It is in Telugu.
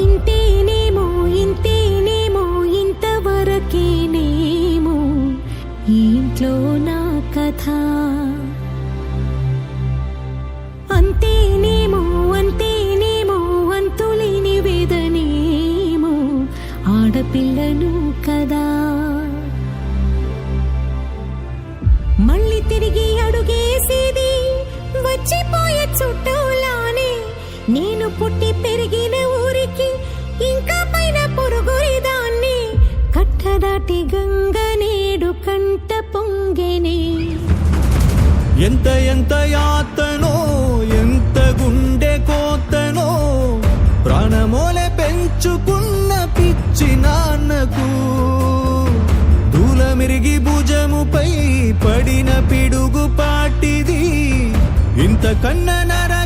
ఇంతేనేమో ఇంతేనేమో ఇంతవరకేనేమో ఈ ఇంట్లో నా కథ. అంతేనేమో అంతేనేమో అంతులేని వేదనేమో ఆడపిల్లను కదా. మళ్ళీ తిరిగి అడుగేసేది వచ్చిపోయే చుట్టూలానే. నేను పుట్టి పెరిగిన ఊరికి ఇంకా పైన పొరుగురిదాన్ని. కట్టదాటి గంగ నేడు కంట పొంగెనే. ఎంత ఎంత యాతనో ఎంత గుండె కోతనో ప్రాణమోలే పెంచుకున్న పిచ్చి నాన్నకు. దూలమిరిగి భుజముపై పడిన పిడుగు పాటిది ఇంత కన్న నర